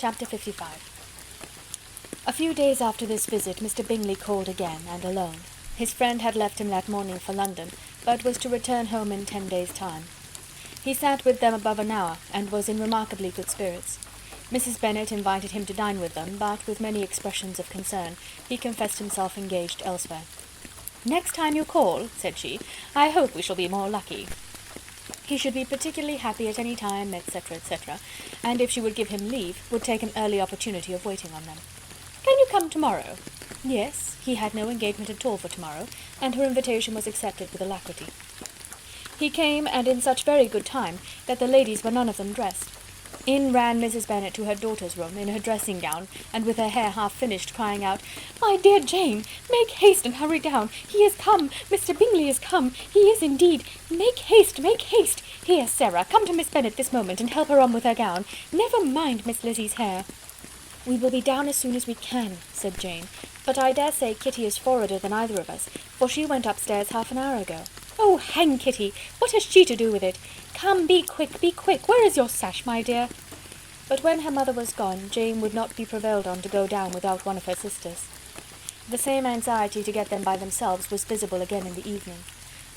Chapter 55. A few days after this visit, Mr. Bingley called again, and alone. His friend had left him that morning for London, but was to return home in 10 days' time. He sat with them above an hour, and was in remarkably good spirits. Mrs. Bennet invited him to dine with them, but, with many expressions of concern, he confessed himself engaged elsewhere. "Next time you call," said she, "I hope we shall be more lucky." He should be particularly happy at any time, etc., etc., and if she would give him leave, would take an early opportunity of waiting on them. "Can you come tomorrow?" Yes, he had no engagement at all for tomorrow, and her invitation was accepted with alacrity. He came, and in such very good time that the ladies were none of them dressed. In ran Mrs. Bennet to her daughter's room, in her dressing gown, and with her hair half finished, crying out, "My dear Jane, make haste and hurry down. He is come. Mr. Bingley is come. He is indeed. Make haste, make haste. Here, Sarah, come to Miss Bennet this moment, and help her on with her gown. Never mind Miss Lizzie's hair." "We will be down as soon as we can," said Jane, "but I dare say Kitty is forwarder than either of us, for she went upstairs half an hour ago." "Oh, hang Kitty! What has she to do with it? Come, be quick, be quick! Where is your sash, my dear?" But when her mother was gone, Jane would not be prevailed on to go down without one of her sisters. The same anxiety to get them by themselves was visible again in the evening.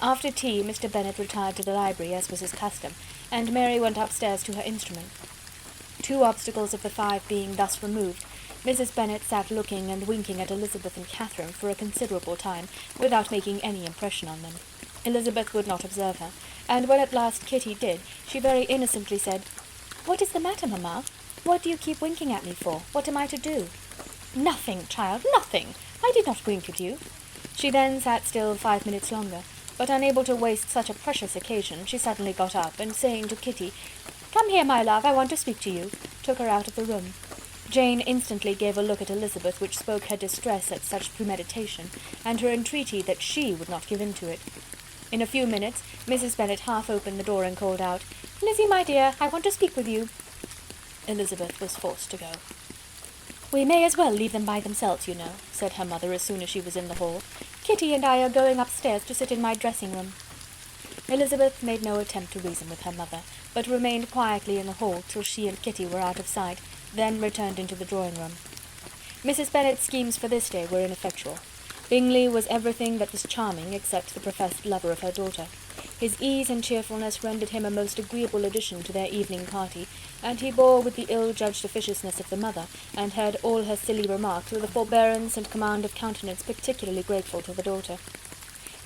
After tea, Mr. Bennet retired to the library, as was his custom, and Mary went upstairs to her instrument. 2 obstacles of the 5 being thus removed, Mrs. Bennet sat looking and winking at Elizabeth and Catherine for a considerable time, without making any impression on them. Elizabeth would not observe her, and when at last Kitty did, she very innocently said, "What is the matter, mamma? What do you keep winking at me for? What am I to do?" "Nothing, child, nothing. I did not wink at you." She then sat still 5 minutes longer, but unable to waste such a precious occasion, she suddenly got up, and saying to Kitty, "Come here, my love, I want to speak to you," took her out of the room. Jane instantly gave a look at Elizabeth which spoke her distress at such premeditation, and her entreaty that she would not give in to it. In a few minutes, Mrs. Bennet half opened the door and called out, "Lizzie, my dear, I want to speak with you." Elizabeth was forced to go. "We may as well leave them by themselves, you know," said her mother as soon as she was in the hall. "Kitty and I are going upstairs to sit in my dressing-room." Elizabeth made no attempt to reason with her mother, but remained quietly in the hall till she and Kitty were out of sight, then returned into the drawing-room. Mrs. Bennet's schemes for this day were ineffectual. Bingley was everything that was charming, except the professed lover of her daughter. His ease and cheerfulness rendered him a most agreeable addition to their evening party, and he bore with the ill-judged officiousness of the mother, and heard all her silly remarks with a forbearance and command of countenance particularly grateful to the daughter.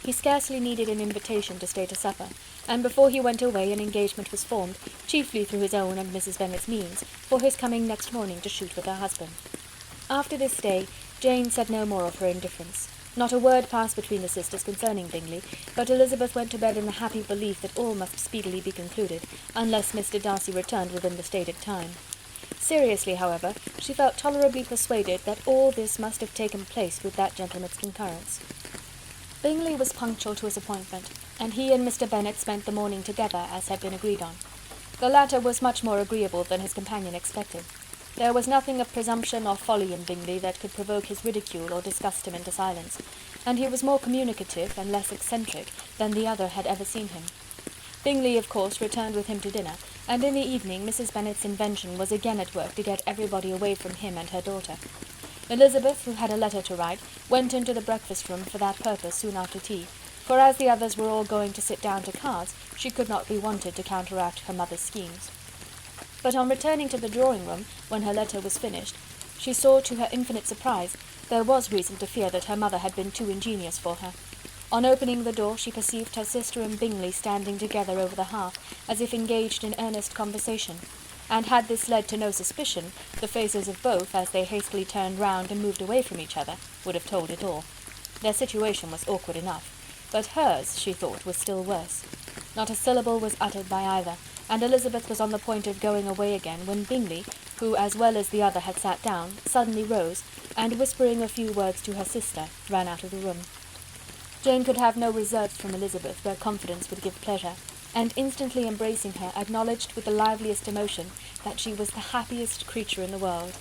He scarcely needed an invitation to stay to supper, and before he went away an engagement was formed, chiefly through his own and Mrs. Bennet's means, for his coming next morning to shoot with her husband. After this day, Jane said no more of her indifference. Not a word passed between the sisters concerning Bingley, but Elizabeth went to bed in the happy belief that all must speedily be concluded, unless Mr. Darcy returned within the stated time. Seriously, however, she felt tolerably persuaded that all this must have taken place with that gentleman's concurrence. Bingley was punctual to his appointment, and he and Mr. Bennet spent the morning together, as had been agreed on. The latter was much more agreeable than his companion expected. There was nothing of presumption or folly in Bingley that could provoke his ridicule or disgust him into silence, and he was more communicative and less eccentric than the other had ever seen him. Bingley, of course, returned with him to dinner, and in the evening Mrs. Bennet's invention was again at work to get everybody away from him and her daughter. Elizabeth, who had a letter to write, went into the breakfast-room for that purpose soon after tea, for as the others were all going to sit down to cards, she could not be wanted to counteract her mother's schemes. But on returning to the drawing-room, when her letter was finished, she saw, to her infinite surprise, there was reason to fear that her mother had been too ingenious for her. On opening the door, she perceived her sister and Bingley standing together over the hearth, as if engaged in earnest conversation, and had this led to no suspicion, the faces of both, as they hastily turned round and moved away from each other, would have told it all. Their situation was awkward enough, but hers, she thought, was still worse. Not a syllable was uttered by either, and Elizabeth was on the point of going away again, when Bingley, who as well as the other had sat down, suddenly rose, and whispering a few words to her sister, ran out of the room. Jane could have no reserves from Elizabeth where confidence would give pleasure, and instantly embracing her, acknowledged with the liveliest emotion that she was the happiest creature in the world.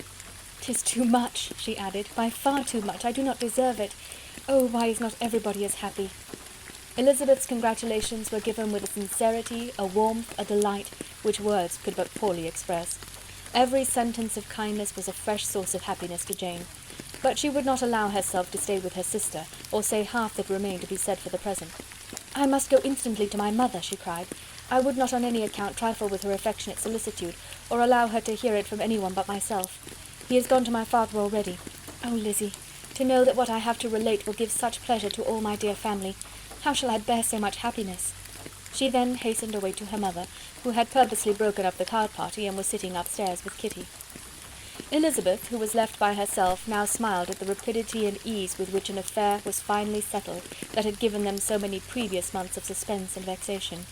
"'Tis too much," she added, "by far too much. I do not deserve it. Oh, why is not everybody as happy?" Elizabeth's congratulations were given with a sincerity, a warmth, a delight, which words could but poorly express. Every sentence of kindness was a fresh source of happiness to Jane. But she would not allow herself to stay with her sister, or say half that remained to be said for the present. "I must go instantly to my mother," she cried. "I would not on any account trifle with her affectionate solicitude, or allow her to hear it from any one but myself. He has gone to my father already. Oh, Lizzie, to know that what I have to relate will give such pleasure to all my dear family! How shall I bear so much happiness?" She then hastened away to her mother, who had purposely broken up the card party and was sitting upstairs with Kitty. Elizabeth, who was left by herself, now smiled at the rapidity and ease with which an affair was finally settled that had given them so many previous months of suspense and vexation.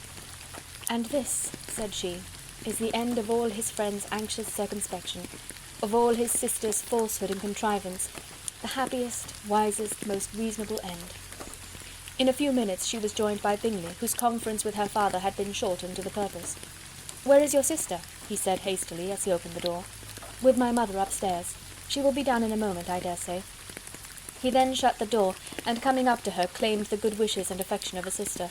"And this," said she, "is the end of all his friends' anxious circumspection, of all his sister's falsehood and contrivance, the happiest, wisest, most reasonable end." In a few minutes she was joined by Bingley, whose conference with her father had been short and to the purpose. "Where is your sister?" he said hastily, as he opened the door. "With my mother upstairs. She will be down in a moment, I dare say." He then shut the door, and coming up to her, claimed the good wishes and affection of a sister.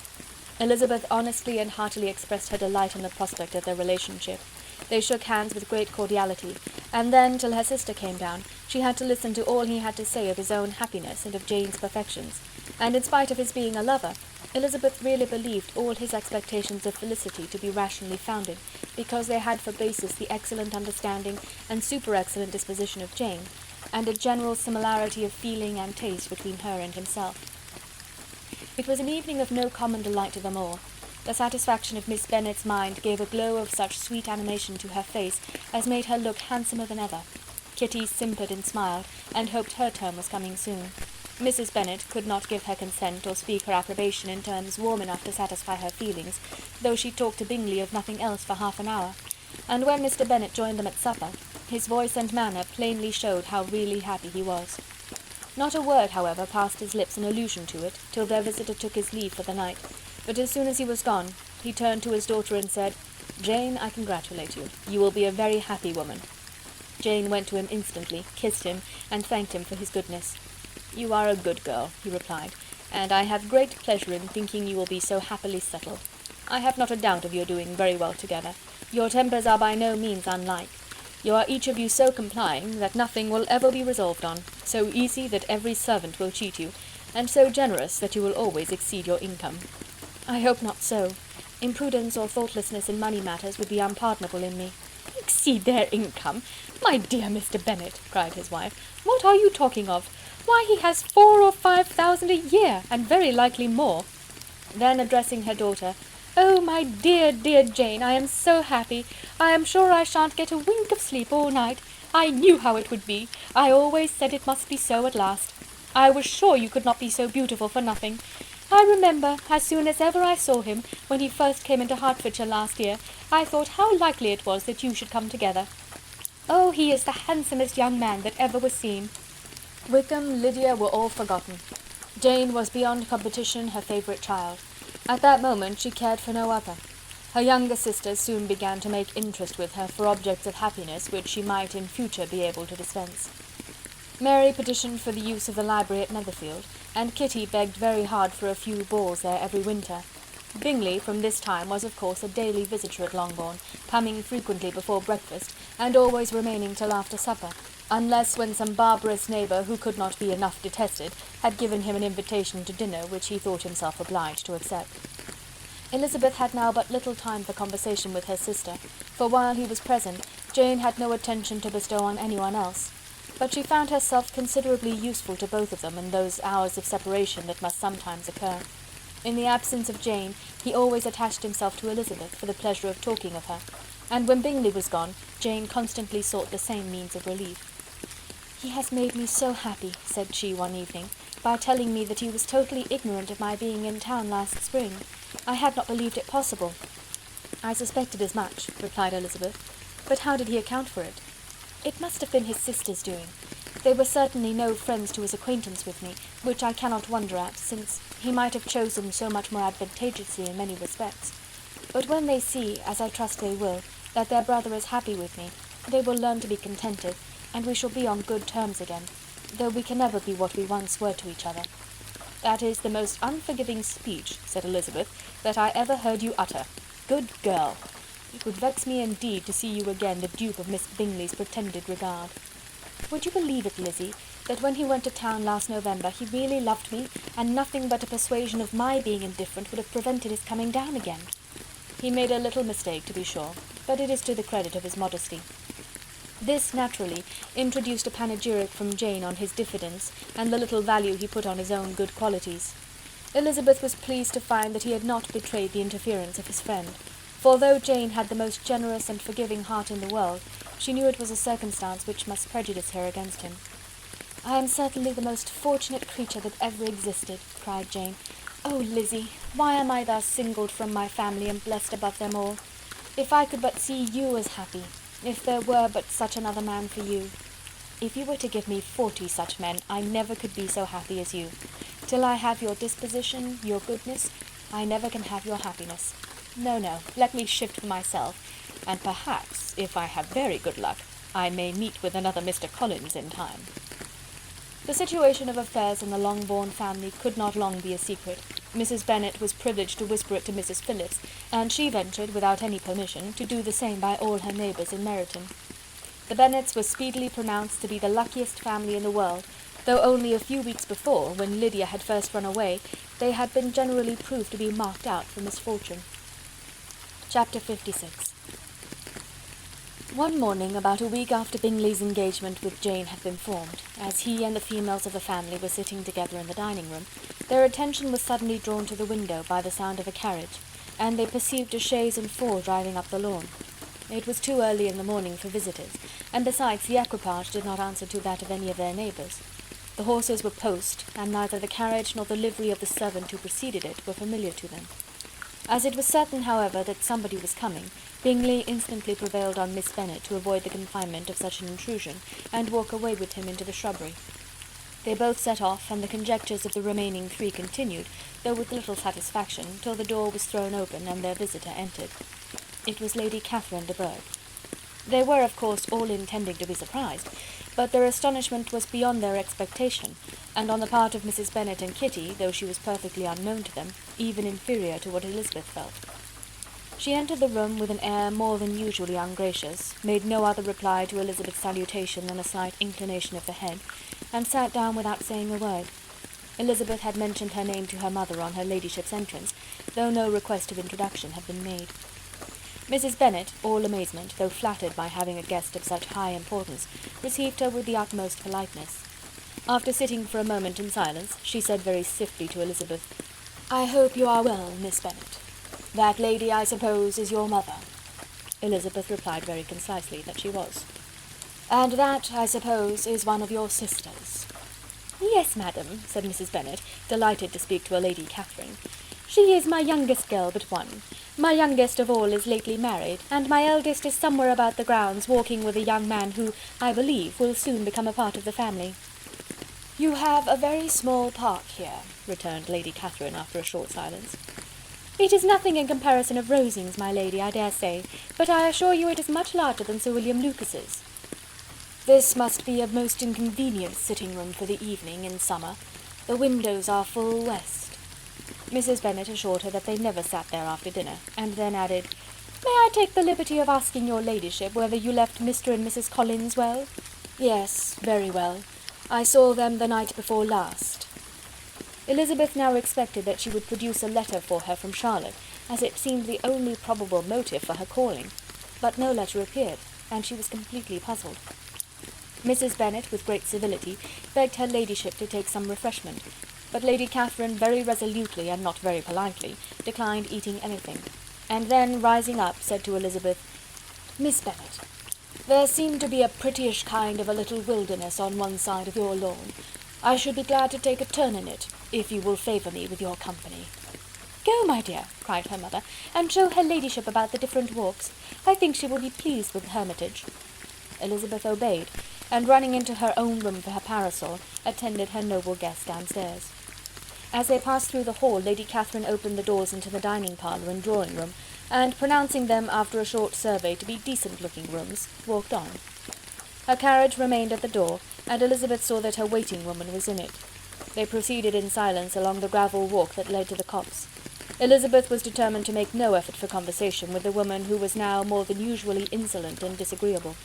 Elizabeth honestly and heartily expressed her delight in the prospect of their relationship. They shook hands with great cordiality, and then, till her sister came down, she had to listen to all he had to say of his own happiness and of Jane's perfections, and in spite of his being a lover, Elizabeth really believed all his expectations of felicity to be rationally founded, because they had for basis the excellent understanding and super-excellent disposition of Jane, and a general similarity of feeling and taste between her and himself. It was an evening of no common delight to them all. The satisfaction of Miss Bennet's mind gave a glow of such sweet animation to her face as made her look handsomer than ever. Kitty simpered and smiled, and hoped her turn was coming soon. Mrs. Bennet could not give her consent or speak her approbation in terms warm enough to satisfy her feelings, though she talked to Bingley of nothing else for half an hour, and when Mr. Bennet joined them at supper, his voice and manner plainly showed how really happy he was. Not a word, however, passed his lips in allusion to it, till their visitor took his leave for the night, but as soon as he was gone, he turned to his daughter and said, "Jane, I congratulate you. You will be a very happy woman." Jane went to him instantly, kissed him, and thanked him for his goodness. "You are a good girl," he replied, "and I have great pleasure in thinking you will be so happily settled. I have not a doubt of your doing very well together. Your tempers are by no means unlike. You are each of you so complying that nothing will ever be resolved on, so easy that every servant will cheat you, and so generous that you will always exceed your income." "I hope not so. Imprudence or thoughtlessness in money matters would be unpardonable in me." "Exceed their income! My dear Mr. Bennet," cried his wife, "what are you talking of? Why, he has 4,000 or 5,000 a year, and very likely more." Then, addressing her daughter, "Oh, my dear, dear Jane, I am so happy. I am sure I shan't get a wink of sleep all night. I knew how it would be. I always said it must be so at last. I was sure you could not be so beautiful for nothing. I remember, as soon as ever I saw him, when he first came into Hertfordshire last year, I thought how likely it was that you should come together. Oh, he is the handsomest young man that ever was seen." Wickham, Lydia were all forgotten. Jane was beyond competition her favourite child. At that moment she cared for no other. Her younger sisters soon began to make interest with her for objects of happiness which she might in future be able to dispense. Mary petitioned for the use of the library at Netherfield, and Kitty begged very hard for a few balls there every winter. Bingley, from this time, was of course a daily visitor at Longbourn, coming frequently before breakfast, and always remaining till after supper, unless when some barbarous neighbour, who could not be enough detested, had given him an invitation to dinner which he thought himself obliged to accept. Elizabeth had now but little time for conversation with her sister, for while he was present, Jane had no attention to bestow on anyone else. But she found herself considerably useful to both of them in those hours of separation that must sometimes occur. In the absence of Jane, he always attached himself to Elizabeth for the pleasure of talking of her, and when Bingley was gone, Jane constantly sought the same means of relief. "He has made me so happy," said she one evening, "by telling me that he was totally ignorant of my being in town last spring. I had not believed it possible." "I suspected as much," replied Elizabeth, "but how did he account for it?" "It must have been his sister's doing. They were certainly no friends to his acquaintance with me, which I cannot wonder at, since he might have chosen so much more advantageously in many respects. But when they see, as I trust they will, that their brother is happy with me, they will learn to be contented, and we shall be on good terms again, though we can never be what we once were to each other." "That is the most unforgiving speech," said Elizabeth, "that I ever heard you utter. Good girl! It would vex me indeed to see you again the dupe of Miss Bingley's pretended regard. Would you believe it, Lizzie, that when he went to town last November he really loved me, and nothing but a persuasion of my being indifferent would have prevented his coming down again? He made a little mistake, to be sure, but it is to the credit of his modesty. This, naturally, introduced a panegyric from Jane on his diffidence, and the little value he put on his own good qualities. Elizabeth was pleased to find that he had not betrayed the interference of his friend, for though Jane had the most generous and forgiving heart in the world, she knew it was a circumstance which must prejudice her against him. "I am certainly the most fortunate creature that ever existed," cried Jane. "Oh, Lizzie, why am I thus singled from my family and blessed above them all? If I could but see you as happy, if there were but such another man for you! If you were to give me 40 such men, I never could be so happy as you. Till I have your disposition, your goodness, I never can have your happiness. No, no, let me shift for myself, and perhaps, if I have very good luck, I may meet with another Mr. Collins in time." The situation of affairs in the Longbourn family could not long be a secret. Mrs. Bennet was privileged to whisper it to Mrs. Phillips, and she ventured, without any permission, to do the same by all her neighbours in Meryton. The Bennets were speedily pronounced to be the luckiest family in the world, though only a few weeks before, when Lydia had first run away, they had been generally proved to be marked out for misfortune. Chapter 56. One morning, about a week after Bingley's engagement with Jane had been formed, as he and the females of the family were sitting together in the dining-room, their attention was suddenly drawn to the window by the sound of a carriage, and they perceived a chaise and four driving up the lawn. It was too early in the morning for visitors, and besides the equipage did not answer to that of any of their neighbours. The horses were post, and neither the carriage nor the livery of the servant who preceded it were familiar to them. As it was certain, however, that somebody was coming, Bingley instantly prevailed on Miss Bennet to avoid the confinement of such an intrusion, and walk away with him into the shrubbery. They both set off, and the conjectures of the remaining three continued, though with little satisfaction, till the door was thrown open, and their visitor entered. It was Lady Catherine de Bourgh. They were, of course, all intending to be surprised, but their astonishment was beyond their expectation, and on the part of Mrs. Bennet and Kitty, though she was perfectly unknown to them, even inferior to what Elizabeth felt. She entered the room with an air more than usually ungracious, made no other reply to Elizabeth's salutation than a slight inclination of the head, and sat down without saying a word. Elizabeth had mentioned her name to her mother on her ladyship's entrance, though no request of introduction had been made. Mrs. Bennet, all amazement, though flattered by having a guest of such high importance, received her with the utmost politeness. After sitting for a moment in silence, she said very stiffly to Elizabeth, "I hope you are well, Miss Bennet. That lady, I suppose, is your mother?" Elizabeth replied very concisely that she was. "And that, I suppose, is one of your sisters?" "Yes, madam," said Mrs. Bennet, delighted to speak to a Lady Catherine. "She is my youngest girl but one. My youngest of all is lately married, and my eldest is somewhere about the grounds walking with a young man who, I believe, will soon become a part of the family." "You have a very small park here," returned Lady Catherine after a short silence. "It is nothing in comparison of Rosings, my lady, I dare say, but I assure you it is much larger than Sir William Lucas's." "This must be a most inconvenient sitting-room for the evening in summer. The windows are full west." Mrs. Bennet assured her that they never sat there after dinner, and then added, "May I take the liberty of asking your ladyship whether you left Mr. and Mrs. Collins well?" "Yes, very well. I saw them the night before last." Elizabeth now expected that she would produce a letter for her from Charlotte, as it seemed the only probable motive for her calling, but no letter appeared, and she was completely puzzled. Mrs. Bennet, with great civility, begged her ladyship to take some refreshment, but Lady Catherine very resolutely, and not very politely, declined eating anything, and then, rising up, said to Elizabeth, "Miss Bennet, there seemed to be a prettyish kind of a little wilderness on one side of your lawn. I should be glad to take a turn in it, if you will favour me with your company." "Go, my dear," cried her mother, "and show her ladyship about the different walks. I think she will be pleased with Hermitage." Elizabeth obeyed, and running into her own room for her parasol, attended her noble guest downstairs. As they passed through the hall, Lady Catherine opened the doors into the dining parlour and drawing-room, and, pronouncing them after a short survey to be decent-looking rooms, walked on. Her carriage remained at the door, and Elizabeth saw that her waiting-woman was in it. They proceeded in silence along the gravel walk that led to the copse. Elizabeth was determined to make no effort for conversation with the woman who was now more than usually insolent and disagreeable.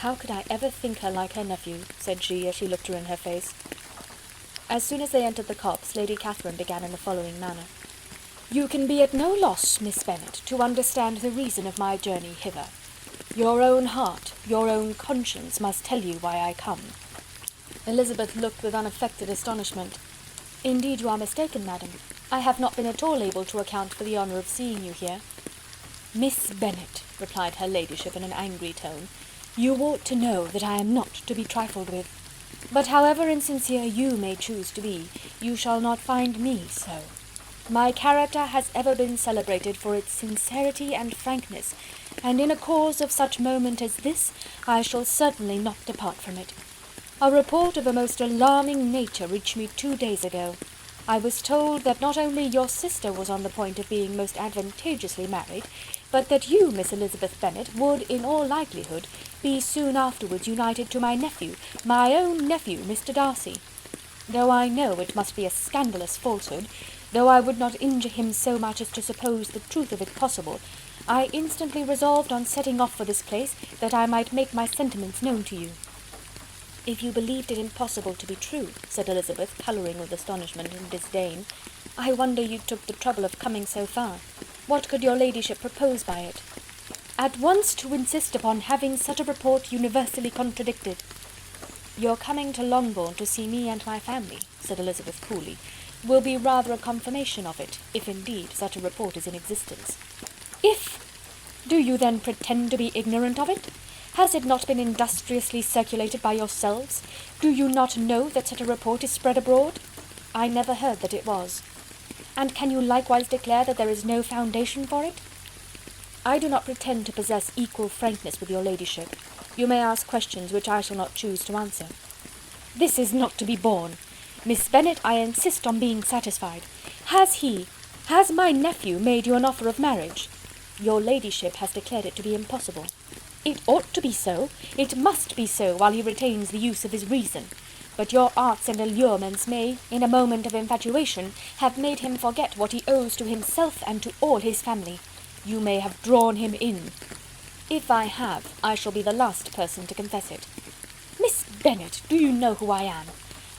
"How could I ever think her like her nephew?" said she, as she looked her in her face. As soon as they entered the copse, Lady Catherine began in the following manner. "You can be at no loss, Miss Bennet, to understand the reason of my journey hither. Your own heart, your own conscience must tell you why I come." Elizabeth looked with unaffected astonishment. "Indeed you are mistaken, madam. I have not been at all able to account for the honour of seeing you here." "Miss Bennet," replied her ladyship in an angry tone, "you ought to know that I am not to be trifled with. But however insincere you may choose to be, you shall not find me so. My character has ever been celebrated for its sincerity and frankness, and in a cause of such moment as this, I shall certainly not depart from it. A report of a most alarming nature reached me 2 days ago. I was told that not only your sister was on the point of being most advantageously married, but that you, Miss Elizabeth Bennet, would, in all likelihood, be soon afterwards united to my nephew, my own nephew, Mr. Darcy. Though I know it must be a scandalous falsehood, though I would not injure him so much as to suppose the truth of it possible, I instantly resolved on setting off for this place, that I might make my sentiments known to you." "If you believed it impossible to be true," said Elizabeth, colouring with astonishment and disdain, "I wonder you took the trouble of coming so far. What could your ladyship propose by it?" "At once to insist upon having such a report universally contradicted." "Your coming to Longbourn to see me and my family," said Elizabeth coolly, "will be rather a confirmation of it, if indeed such a report is in existence." "If! Do you then pretend to be ignorant of it? Has it not been industriously circulated by yourselves? Do you not know that such a report is spread abroad?" "I never heard that it was." "And can you likewise declare that there is no foundation for it?" "I do not pretend to possess equal frankness with your ladyship. You may ask questions which I shall not choose to answer." "This is not to be borne. Miss Bennet, I insist on being satisfied. Has my nephew made you an offer of marriage?" "Your ladyship has declared it to be impossible." "It ought to be so. It must be so, while he retains the use of his reason. But your arts and allurements may, in a moment of infatuation, have made him forget what he owes to himself and to all his family. You may have drawn him in." "If I have, I shall be the last person to confess it." "Miss Bennet, do you know who I am?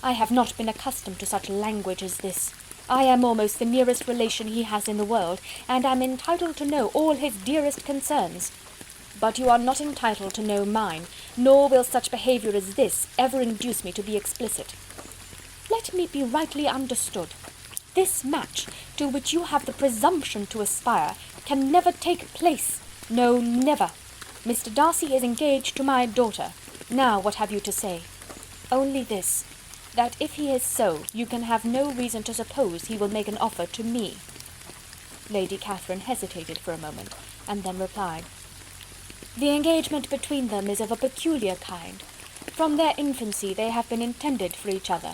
I have not been accustomed to such language as this. I am almost the nearest relation he has in the world, and am entitled to know all his dearest concerns. But you are not entitled to know mine, nor will such behaviour as this ever induce me to be explicit. Let me be rightly understood. This match, to which you have the presumption to aspire, can never take place. No, never. Mr. Darcy is engaged to my daughter. Now what have you to say?" "Only this, that if he is so, you can have no reason to suppose he will make an offer to me." Lady Catherine hesitated for a moment, and then replied, "The engagement between them is of a peculiar kind. From their infancy they have been intended for each other.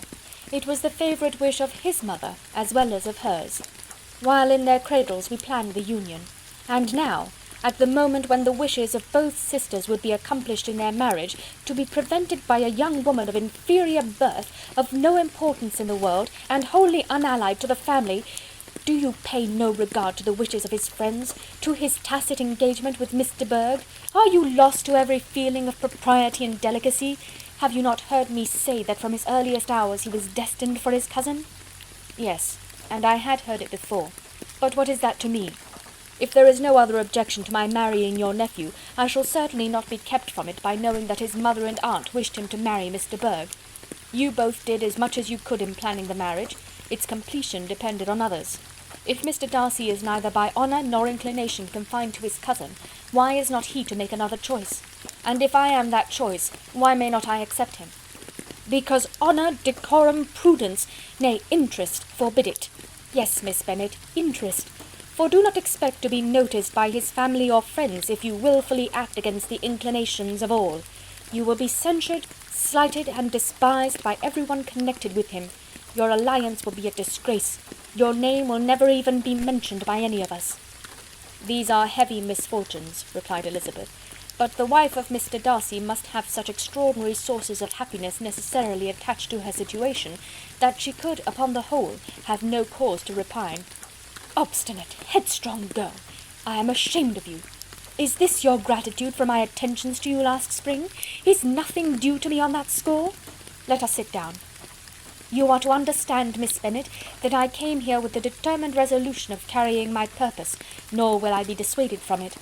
It was the favourite wish of his mother, as well as of hers. While in their cradles we planned the union. And now, at the moment when the wishes of both sisters would be accomplished in their marriage, to be prevented by a young woman of inferior birth, of no importance in the world, and wholly unallied to the family, do you pay no regard to the wishes of his friends, to his tacit engagement with Miss de Bourgh? Are you lost to every feeling of propriety and delicacy? Have you not heard me say that from his earliest hours he was destined for his cousin?" "Yes, and I had heard it before. But what is that to me? If there is no other objection to my marrying your nephew, I shall certainly not be kept from it by knowing that his mother and aunt wished him to marry Miss de Bourgh. You both did as much as you could in planning the marriage. Its completion depended on others. If Mr. Darcy is neither by honour nor inclination confined to his cousin, why is not he to make another choice? And if I am that choice, why may not I accept him? Because honour, decorum, prudence, nay, interest, forbid it. Yes, Miss Bennet, interest. For do not expect to be noticed by his family or friends if you wilfully act against the inclinations of all. You will be censured, slighted, and despised by everyone connected with him. Your alliance will be a disgrace. Your name will never even be mentioned by any of us." "These are heavy misfortunes," replied Elizabeth, "but the wife of Mr. Darcy must have such extraordinary sources of happiness necessarily attached to her situation, that she could, upon the whole, have no cause to repine." obstinate, headstrong girl! I am ashamed of you. Is this your gratitude for my attentions to you last spring? Is nothing due to me on that score? Let us sit down. You are to understand, Miss Bennet, that I came here with the determined resolution of carrying my purpose, nor will I be dissuaded from it.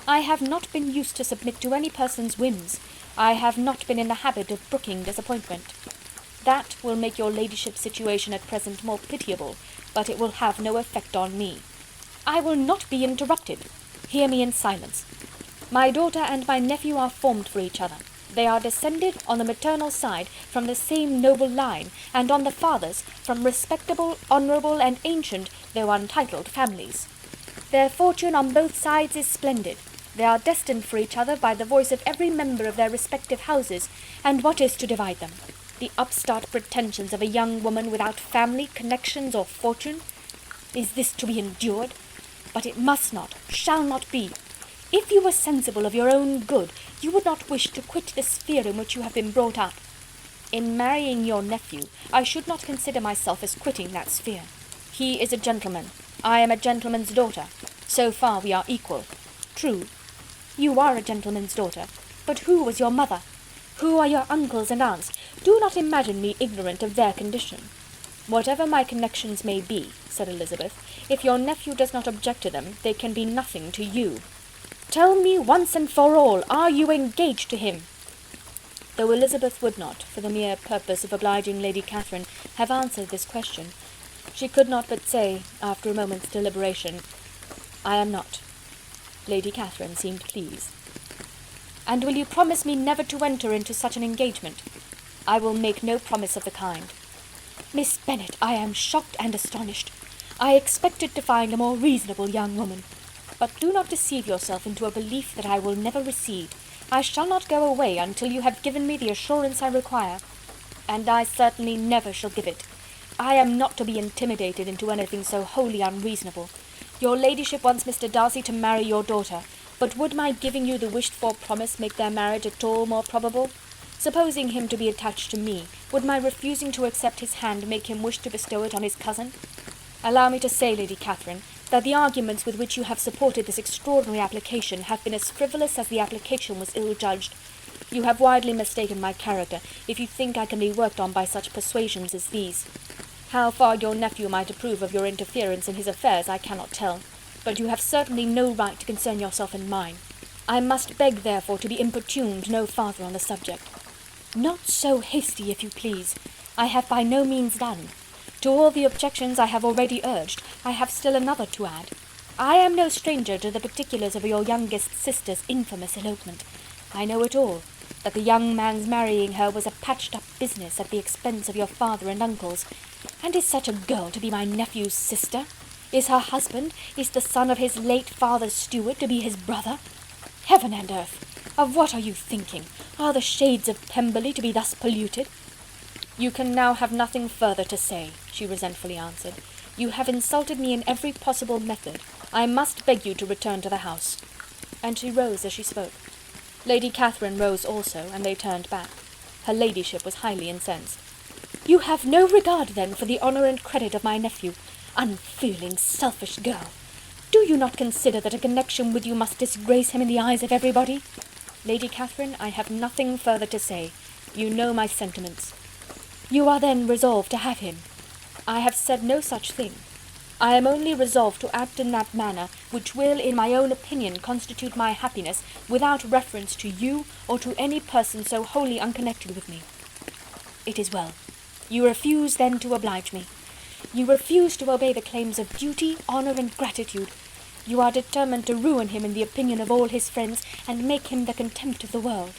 I have not been used to submit to any person's whims. I have not been in the habit of brooking disappointment. That will make your ladyship's situation at present more pitiable, but it will have no effect on me. I will not be interrupted. Hear me in silence. My daughter and my nephew are formed for each other. They are descended on the maternal side from the same noble line, and on the father's from respectable, honourable, and ancient, though untitled, families. Their fortune on both sides is splendid. They are destined for each other by the voice of every member of their respective houses, and what is to divide them? The upstart pretensions of a young woman without family, connections, or fortune? Is this to be endured? But it must not, shall not be. If you were sensible of your own good, you would not wish to quit the sphere in which you have been brought up. In marrying your nephew, I should not consider myself as quitting that sphere. He is a gentleman. I am a gentleman's daughter. So far we are equal. True, you are a gentleman's daughter, but who was your mother? Who are your uncles and aunts? Do not imagine me ignorant of their condition. Whatever my connections may be, said Elizabeth, if your nephew does not object to them, they can be nothing to you. Tell me once and for all, are you engaged to him? Though Elizabeth would not, for the mere purpose of obliging Lady Catherine, have answered this question, she could not but say, after a moment's deliberation, I am not. Lady Catherine seemed pleased. And will you promise me never to enter into such an engagement? I will make no promise of the kind. Miss Bennet, I am shocked and astonished. I expected to find a more reasonable young woman. But do not deceive yourself into a belief that I will never recede. I shall not go away until you have given me the assurance I require. And I certainly never shall give it. I am not to be intimidated into anything so wholly unreasonable. Your ladyship wants Mr. Darcy to marry your daughter, but would my giving you the wished-for promise make their marriage at all more probable? Supposing him to be attached to me, would my refusing to accept his hand make him wish to bestow it on his cousin? Allow me to say, Lady Catherine, that the arguments with which you have supported this extraordinary application have been as frivolous as the application was ill-judged. You have widely mistaken my character, if you think I can be worked on by such persuasions as these. How far your nephew might approve of your interference in his affairs I cannot tell, but you have certainly no right to concern yourself in mine. I must beg, therefore, to be importuned no farther on the subject. Not so hasty, if you please. I have by no means done. To all the objections I have already urged, I have still another to add. I am no stranger to the particulars of your youngest sister's infamous elopement. I know it all, that the young man's marrying her was a patched-up business at the expense of your father and uncles. And is such a girl to be my nephew's sister? Is her husband, is the son of his late father's steward, to be his brother? Heaven and earth! Of what are you thinking? Are the shades of Pemberley to be thus polluted? You can now have nothing further to say, she resentfully answered. You have insulted me in every possible method. I must beg you to return to the house. And she rose as she spoke. Lady Catherine rose also, and they turned back. Her ladyship was highly incensed. You have no regard, then, for the honour and credit of my nephew. Unfeeling, selfish girl! Do you not consider that a connection with you must disgrace him in the eyes of everybody? Lady Catherine, I have nothing further to say. You know my sentiments. You are then resolved to have him? I have said no such thing. I am only resolved to act in that manner which will, in my own opinion, constitute my happiness, without reference to you or to any person so wholly unconnected with me. It is well. You refuse, then, to oblige me. You refuse to obey the claims of duty, honour, and gratitude. You are determined to ruin him in the opinion of all his friends, and make him the contempt of the world.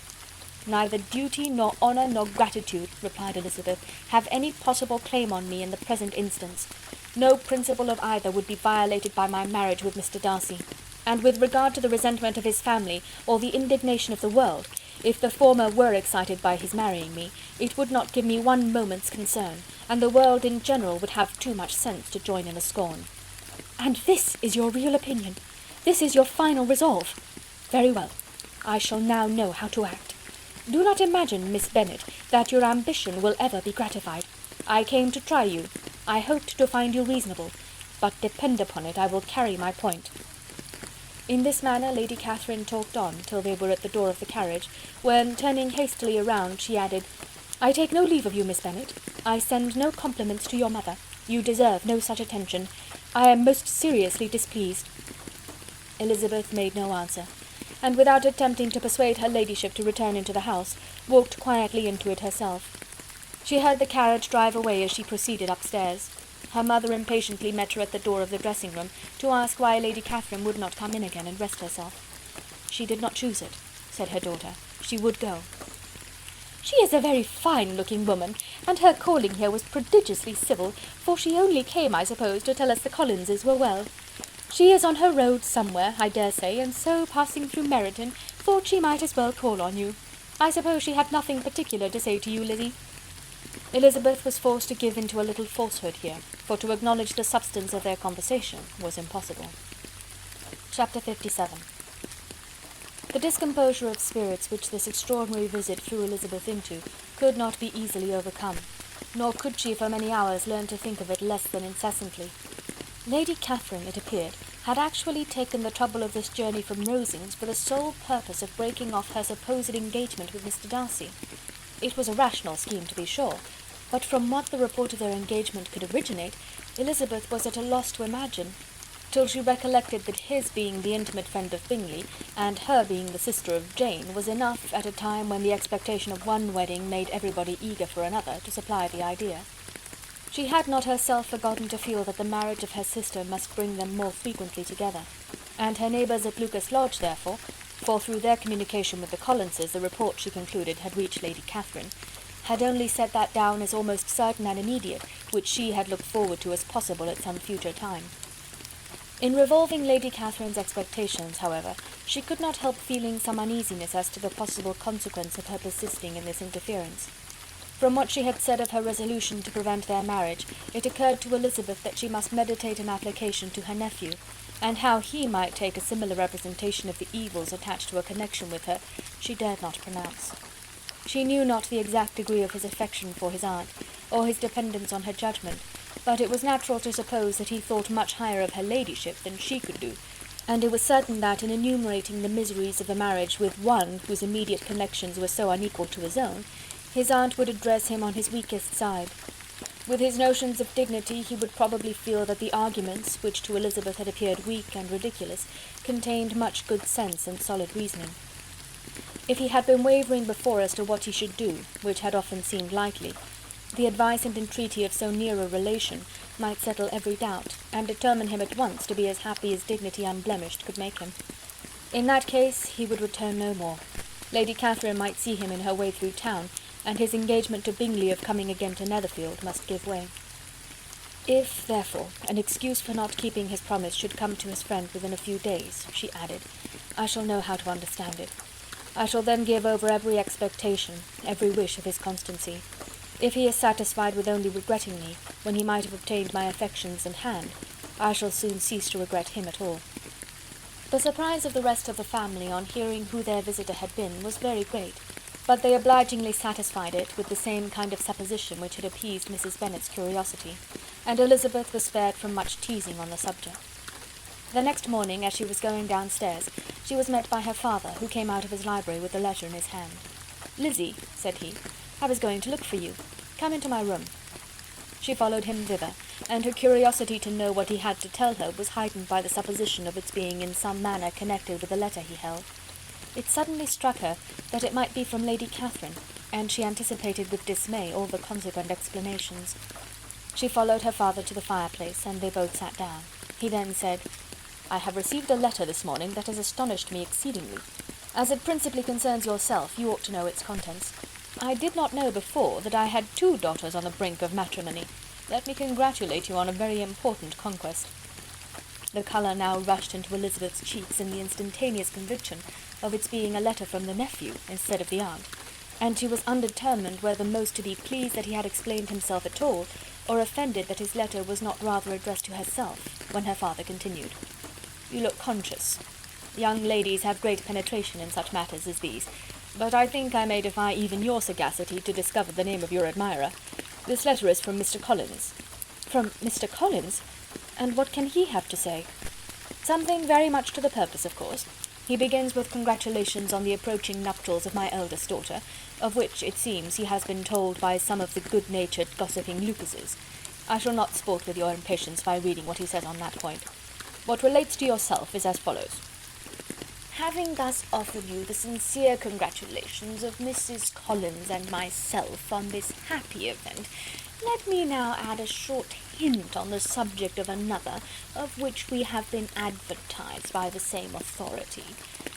Neither duty, nor honour, nor gratitude, replied Elizabeth, have any possible claim on me in the present instance. No principle of either would be violated by my marriage with Mr. Darcy. And with regard to the resentment of his family, or the indignation of the world, if the former were excited by his marrying me, it would not give me one moment's concern, and the world in general would have too much sense to join in the scorn. And this is your real opinion? This is your final resolve? Very well. I shall now know how to act. Do not imagine, Miss Bennet, that your ambition will ever be gratified. I came to try you. I hoped to find you reasonable. but depend upon it I will carry my point." In this manner Lady Catherine talked on till they were at the door of the carriage, when, turning hastily around, she added, "I take no leave of you, Miss Bennet. I send no compliments to your mother. You deserve no such attention. I am most seriously displeased." Elizabeth made no answer, and without attempting to persuade her ladyship to return into the house, walked quietly into it herself. She heard the carriage drive away as she proceeded upstairs. Her mother impatiently met her at the door of the dressing-room, to ask why Lady Catherine would not come in again and rest herself. "She did not choose it," said her daughter. "She would go." "She is a very fine-looking woman, and her calling here was prodigiously civil, for she only came, I suppose, to tell us the Collinses were well. She is on her road somewhere, I dare say, and so, passing through Meryton, thought she might as well call on you. I suppose she had nothing particular to say to you, Lizzie?" Elizabeth was forced to give into a little falsehood here, for to acknowledge the substance of their conversation was impossible. Chapter 57. The discomposure of spirits which this extraordinary visit threw Elizabeth into could not be easily overcome, nor could she for many hours learn to think of it less than incessantly. Lady Catherine, it appeared, had actually taken the trouble of this journey from Rosings for the sole purpose of breaking off her supposed engagement with Mr. Darcy. It was a rational scheme, to be sure, but from what the report of their engagement could originate, Elizabeth was at a loss to imagine, till she recollected that his being the intimate friend of Bingley, and her being the sister of Jane, was enough, at a time when the expectation of one wedding made everybody eager for another, to supply the idea. She had not herself forgotten to feel that the marriage of her sister must bring them more frequently together, and her neighbours at Lucas Lodge, therefore, for through their communication with the Collinses the report, she concluded, had reached Lady Catherine, had only set that down as almost certain and immediate, which she had looked forward to as possible at some future time. In revolving Lady Catherine's expectations, however, she could not help feeling some uneasiness as to the possible consequence of her persisting in this interference. From what she had said of her resolution to prevent their marriage, it occurred to Elizabeth that she must meditate an application to her nephew, and how he might take a similar representation of the evils attached to a connection with her, she dared not pronounce. She knew not the exact degree of his affection for his aunt, or his dependence on her judgment, but it was natural to suppose that he thought much higher of her ladyship than she could do, and it was certain that, in enumerating the miseries of the marriage with one whose immediate connections were so unequal to his own, his aunt would address him on his weakest side. With his notions of dignity, he would probably feel that the arguments, which to Elizabeth had appeared weak and ridiculous, contained much good sense and solid reasoning. If he had been wavering before as to what he should do, which had often seemed likely, the advice and entreaty of so near a relation might settle every doubt, and determine him at once to be as happy as dignity unblemished could make him. In that case he would return no more. Lady Catherine might see him in her way through town, and his engagement to Bingley of coming again to Netherfield must give way. If, therefore, an excuse for not keeping his promise should come to his friend within a few days, she added, I shall know how to understand it. I shall then give over every expectation, every wish of his constancy. If he is satisfied with only regretting me, when he might have obtained my affections in hand, I shall soon cease to regret him at all. The surprise of the rest of the family on hearing who their visitor had been was very great, but they obligingly satisfied it with the same kind of supposition which had appeased Mrs. Bennet's curiosity, and Elizabeth was spared from much teasing on the subject. The next morning, as she was going downstairs, she was met by her father, who came out of his library with a letter in his hand. "Lizzie," said he, "I was going to look for you. Come into my room." She followed him thither, and her curiosity to know what he had to tell her was heightened by the supposition of its being in some manner connected with the letter he held. It suddenly struck her that it might be from Lady Catherine, and she anticipated with dismay all the consequent explanations. She followed her father to the fireplace, and they both sat down. He then said, "I have received a letter this morning that has astonished me exceedingly. As it principally concerns yourself, you ought to know its contents. I did not know before that I had 2 daughters on the brink of matrimony. Let me congratulate you on a very important conquest." The colour now rushed into Elizabeth's cheeks in the instantaneous conviction of its being a letter from the nephew instead of the aunt, and she was undetermined whether most to be pleased that he had explained himself at all, or offended that his letter was not rather addressed to herself, when her father continued, "You look conscious. Young ladies have great penetration in such matters as these, but I think I may defy even your sagacity to discover the name of your admirer. This letter is from Mr. Collins." "From Mr. Collins? And what can he have to say? Something very much to the purpose, of course. He begins with congratulations on the approaching nuptials of my eldest daughter, of which, it seems, he has been told by some of the good-natured gossiping Lucases. I shall not sport with your impatience by reading what he says on that point. What relates to yourself is as follows. Having thus offered you the sincere congratulations of Mrs. Collins and myself on this happy event, let me now add a short hint on the subject of another, of which we have been advertised by the same authority.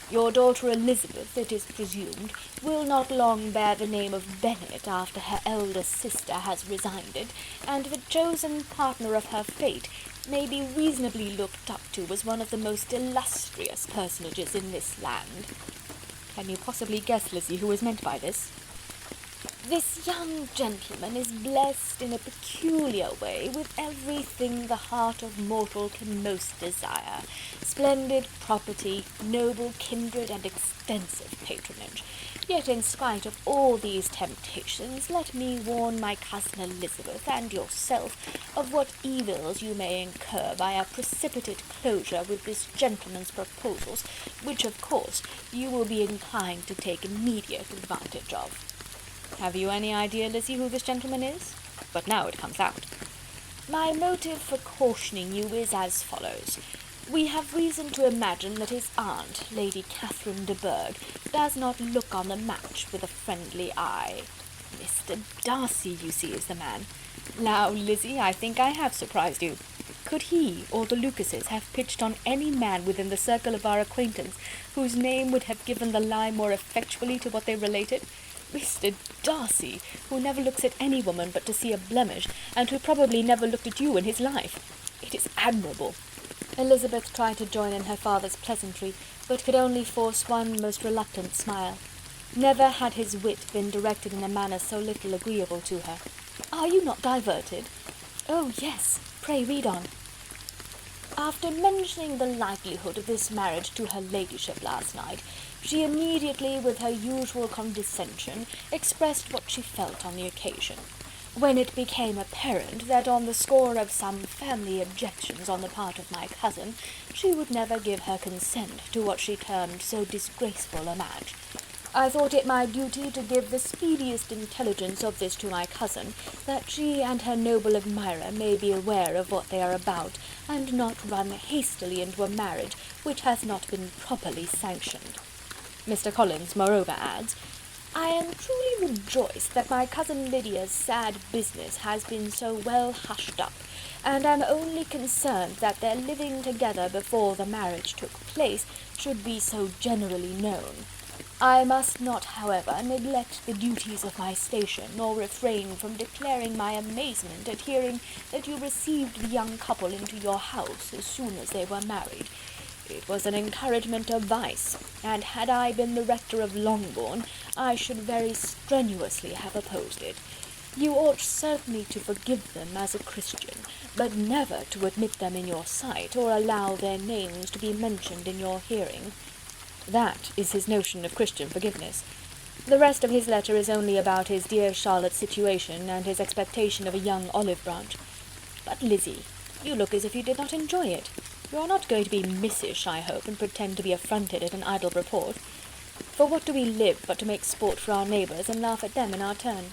Your daughter Elizabeth, it is presumed, will not long bear the name of Bennet after her elder sister has resigned it, and the chosen partner of her fate may be reasonably looked up to as one of the most illustrious personages in this land. Can you possibly guess, Lizzie, who is meant by this? This young gentleman is blessed in a peculiar way with everything the heart of mortal can most desire: splendid property, noble kindred, and extensive patronage. Yet in spite of all these temptations, let me warn my cousin Elizabeth and yourself of what evils you may incur by a precipitate closure with this gentleman's proposals, which, of course, you will be inclined to take immediate advantage of. Have you any idea, Lizzie, who this gentleman is? But now it comes out. My motive for cautioning you is as follows. We have reason to imagine that his aunt, Lady Catherine de Bourgh, does not look on the match with a friendly eye. Mr. Darcy, you see, is the man. Now, Lizzie, I think I have surprised you. Could he or the Lucases have pitched on any man within the circle of our acquaintance whose name would have given the lie more effectually to what they related? Mr. Darcy, who never looks at any woman but to see a blemish, and who probably never looked at you in his life. It is admirable. Elizabeth tried to join in her father's pleasantry, but could only force one most reluctant smile. Never had his wit been directed in a manner so little agreeable to her. Are you not diverted? Oh, yes. Pray read on. After mentioning the likelihood of this marriage to her ladyship last night, she immediately, with her usual condescension, expressed what she felt on the occasion. When it became apparent that on the score of some family objections on the part of my cousin, she would never give her consent to what she termed so disgraceful a match, I thought it my duty to give the speediest intelligence of this to my cousin, that she and her noble admirer may be aware of what they are about, and not run hastily into a marriage which has not been properly sanctioned. Mr. Collins, moreover, adds, I am truly rejoiced that my cousin Lydia's sad business has been so well hushed up, and am only concerned that their living together before the marriage took place should be so generally known. I must not, however, neglect the duties of my station, nor refrain from declaring my amazement at hearing that you received the young couple into your house as soon as they were married. It was an encouragement of vice, and had I been the rector of Longbourn, I should very strenuously have opposed it. You ought certainly to forgive them as a Christian, but never to admit them in your sight, or allow their names to be mentioned in your hearing. That is his notion of Christian forgiveness. The rest of his letter is only about his dear Charlotte's situation, and his expectation of a young olive branch. But, Lizzie, you look as if you did not enjoy it. You are not going to be missish, I hope, and pretend to be affronted at an idle report. For what do we live but to make sport for our neighbours, and laugh at them in our turn?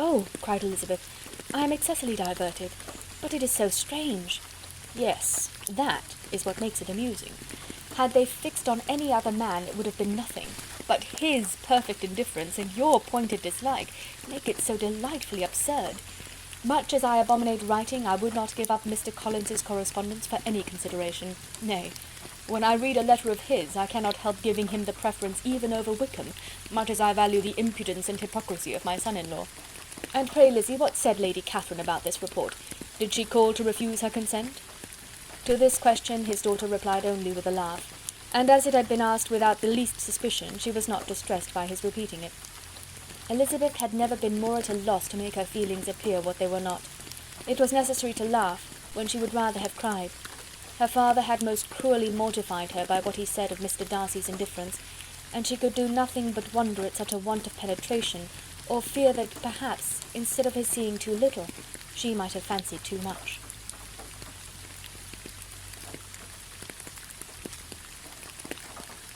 Oh, cried Elizabeth, I am excessively diverted, but it is so strange. Yes, that is what makes it amusing. Had they fixed on any other man, it would have been nothing, but his perfect indifference and your pointed dislike make it so delightfully absurd. Much as I abominate writing, I would not give up Mr. Collins's correspondence for any consideration. Nay, when I read a letter of his, I cannot help giving him the preference even over Wickham, much as I value the impudence and hypocrisy of my son-in-law. And pray, Lizzie, what said Lady Catherine about this report? Did she call to refuse her consent? To this question his daughter replied only with a laugh, and as it had been asked without the least suspicion, she was not distressed by his repeating it. Elizabeth had never been more at a loss to make her feelings appear what they were not. It was necessary to laugh, when she would rather have cried. Her father had most cruelly mortified her by what he said of Mr. Darcy's indifference, and she could do nothing but wonder at such a want of penetration, or fear that, perhaps, instead of his seeing too little, she might have fancied too much.